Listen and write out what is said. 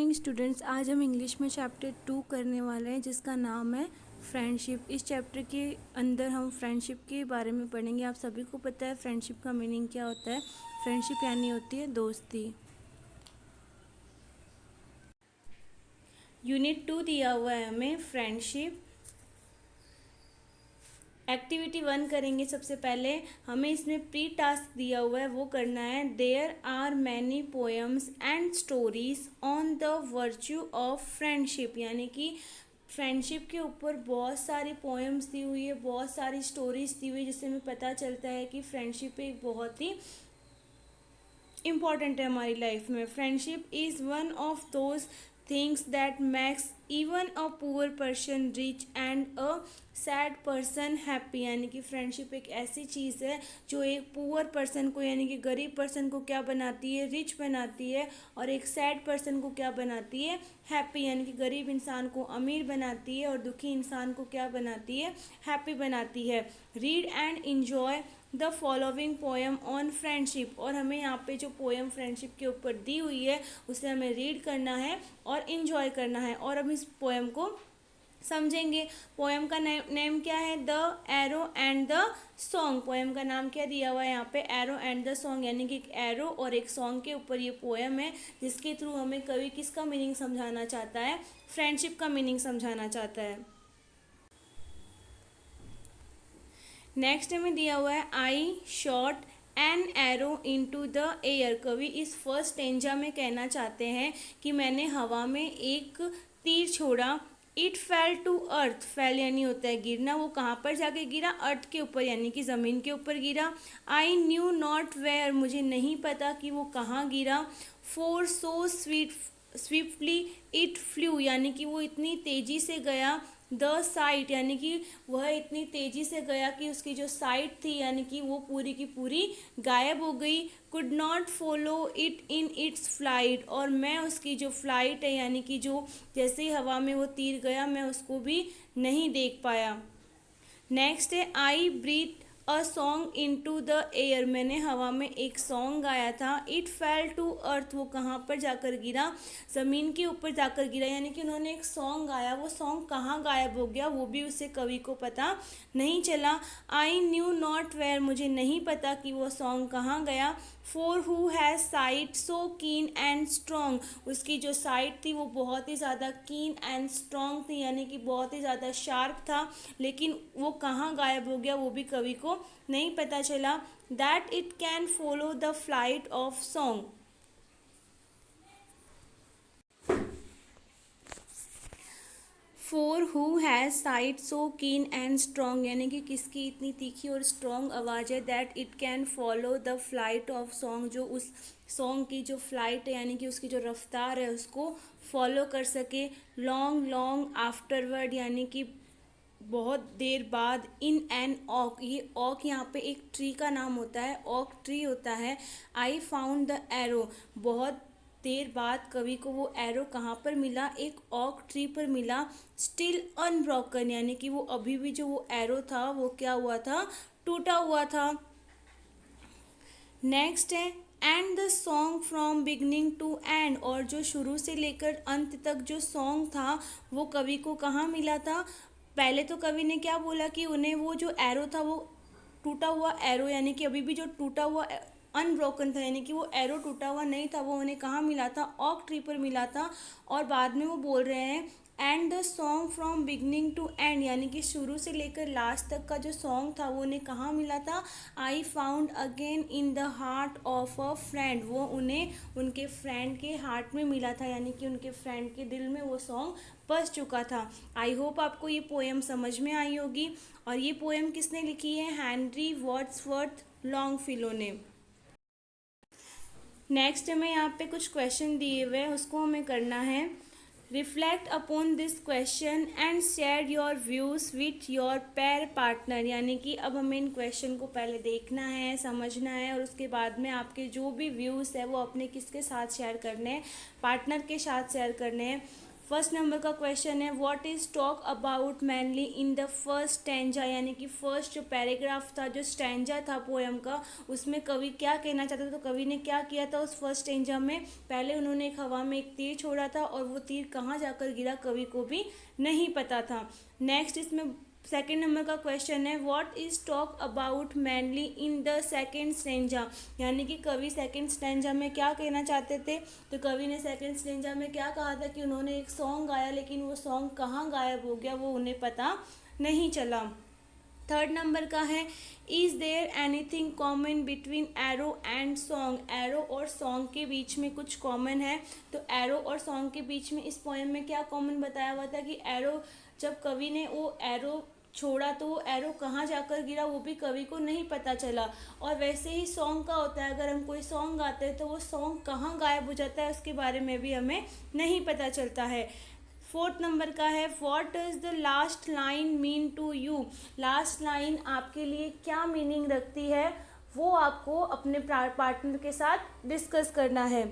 Morning students. आज हम English में चैप्टर 2 करने वाले हैं जिसका नाम है फ्रेंडशिप। इस चैप्टर के अंदर हम फ्रेंडशिप के बारे में पढ़ेंगे। आप सभी को पता है फ्रेंडशिप का मीनिंग क्या होता है। फ्रेंडशिप यानी होती है दोस्ती। यूनिट 2 दिया हुआ है हमें फ्रेंडशिप। एक्टिविटी 1 करेंगे। सबसे पहले हमें इसमें प्री टास्क दिया हुआ है, वो करना है। There are many poems and stories on the virtue of friendship, यानी कि फ्रेंडशिप के ऊपर बहुत सारी पोएम्स दी हुई है, बहुत सारी स्टोरीज दी हुई है, जिससे हमें पता चलता है कि फ्रेंडशिप एक बहुत ही इम्पॉर्टेंट है हमारी लाइफ में। Friendship is one of those things that makes even a poor person rich and a sad person happy, यानी कि फ्रेंडशिप एक ऐसी चीज़ है जो एक पुअर पर्सन को यानी कि गरीब पर्सन को क्या बनाती है, रिच बनाती है, और एक सैड पर्सन को क्या बनाती है, हैप्पी, यानी कि गरीब इंसान को अमीर बनाती है और दुखी इंसान को क्या बनाती है, हैप्पी बनाती है। Read and enjoy the following poem on friendship, और हमें यहाँ पे जो पोएम फ्रेंडशिप के ऊपर दी हुई है उसे हमें रीड करना है और इन्जॉय करना है, और हम इस पोएम को समझेंगे। पोएम का नेम क्या है? The arrow and the song. Poem का नाम क्या दिया हुआ है यहाँ पे? एरो एंड द सॉन्ग, यानी कि एक एरो और एक सॉन्ग के ऊपर ये पोएम है, जिसके थ्रू हमें कवि किसका मीनिंग समझाना चाहता है? फ्रेंडशिप का मीनिंग समझाना चाहता है। नेक्स्ट हमें दिया हुआ है आई shot an arrow into the air. कवि इस फर्स्ट स्टेंजा में कहना चाहते हैं कि मैंने हवा में एक तीर छोड़ा। It fell to earth. Fell यानी होता है गिरना, वो कहाँ पर जाके गिरा? अर्थ के ऊपर, यानी कि ज़मीन के ऊपर गिरा। I knew not where. मुझे नहीं पता कि वो कहाँ गिरा। For so swiftly it flew, यानी कि वो इतनी तेज़ी से गया। द साइट, यानी कि वह इतनी तेज़ी से गया कि उसकी जो साइट थी यानी कि वो पूरी की पूरी गायब हो गई। Could not follow it in its flight, और मैं उसकी जो फ्लाइट है यानी कि जो जैसे ही हवा में वो तीर गया मैं उसको भी नहीं देख पाया। नेक्स्ट है I breathe a song into the air. मैंने हवा में एक सॉन्ग गाया था। It fell to earth. वो कहाँ पर जाकर गिरा? ज़मीन के ऊपर जाकर गिरा, यानी कि उन्होंने एक सॉन्ग गाया, वो सॉन्ग कहाँ गायब हो गया वो भी उसे कवि को पता नहीं चला। I knew not where. मुझे नहीं पता कि वो सॉन्ग कहाँ गया। For who has sight so keen and strong. उसकी जो साइट थी वो बहुत ही ज़्यादा कीन एंड स्ट्रॉन्ग थी, यानी कि बहुत ही ज़्यादा शार्प था, लेकिन वो कहाँ गायब हो गया वो भी कवि को नहीं पता चला। That it can follow the flight of song. Four who has sight so keen and strong, यानी कि किसकी इतनी तीखी और स्ट्रॉन्ग आवाज़ है। That it can follow the flight of song, जो उस सॉन्ग की जो फ्लाइट है यानी कि उसकी जो रफ्तार है उसको फॉलो कर सके। लॉन्ग लॉन्ग आफ्टरवर्ड, यानी कि बहुत देर बाद। इन एन ऑक, ये ऑक यहाँ पे एक ट्री का नाम होता है, ऑक ट्री होता है। I found the arrow. बहुत देर बाद कवि को वो एरो कहाँ पर मिला? एक ऑक ट्री पर मिला। स्टिल अनब्रोकन, यानी कि वो अभी भी जो वो एरो था वो क्या हुआ था? टूटा हुआ था। नेक्स्ट है and the song from beginning to end, और जो शुरू से लेकर अंत तक जो सॉन्ग था वो कवि को कहाँ मिला था? पहले तो कवि ने क्या बोला कि उन्हें वो जो एरो था वो टूटा हुआ एरो, यानी कि अभी भी जो टूटा हुआ अनब्रोकन था, यानी कि वो एरो टूटा हुआ नहीं था, वो उन्हें कहाँ मिला था? ऑक ट्री पर मिला था। और बाद में वो बोल रहे हैं and the song from beginning to end, यानी कि शुरू से लेकर लास्ट तक का जो सॉन्ग था वो उन्हें कहाँ मिला था? I found again in the heart of a friend. वो उन्हें उनके फ्रेंड के हार्ट में मिला था, यानी कि उनके फ्रेंड के दिल में वो सॉन्ग बस चुका था। आई होप आपको ये पोएम समझ में आई होगी। और ये पोएम किसने लिखी है? हेनरी वर्ड्सवर्थ लॉन्गफेलो ने। नेक्स्ट हमें यहाँ पे कुछ क्वेश्चन दिए हुए हैं, उसको हमें करना है। Reflect upon this question and share your views with your pair partner, यानी कि अब हमें इन क्वेश्चन को पहले देखना है, समझना है, और उसके बाद में आपके जो भी व्यूज़ है वो अपने किसके साथ शेयर करने हैं? पार्टनर के साथ शेयर करने हैं। फर्स्ट नंबर का क्वेश्चन है what is talk about mainly in the first stanza, यानी कि फर्स्ट जो पैराग्राफ था, जो स्टैंजा था पोएम का, उसमें कवि क्या कहना चाहता था। तो कवि ने क्या किया था उस फर्स्ट स्टैंजा में, पहले उन्होंने एक हवा में एक तीर छोड़ा था और वो तीर कहाँ जाकर गिरा कवि को भी नहीं पता था। नेक्स्ट इसमें सेकेंड नंबर का क्वेश्चन है what is talk about mainly in the second stanza, यानी कि कवि सेकेंड स्टैंजा में क्या कहना चाहते थे। तो कवि ने सेकेंड स्टैंजा में क्या कहा था कि उन्होंने एक सॉन्ग गाया, लेकिन वो सॉन्ग कहाँ गायब हो गया वो उन्हें पता नहीं चला। थर्ड नंबर का है is there anything common between arrow and song, arrow और सॉन्ग के बीच में कुछ कॉमन है। तो एरो और सॉन्ग के बीच में इस पोएम में क्या कॉमन बताया हुआ था कि एरो, जब कवि ने वो एरो छोड़ा तो वो एरो कहाँ जाकर गिरा वो भी कवि को नहीं पता चला। और वैसे ही सॉन्ग का होता है, अगर हम कोई सॉन्ग गाते हैं तो वो सॉन्ग कहाँ गायब हो जाता है उसके बारे में भी हमें नहीं पता चलता है। फोर्थ नंबर का है what does the last line mean to you, last line आपके लिए क्या मीनिंग रखती है वो आपको अपने पार्टनर के साथ डिस्कस करना है।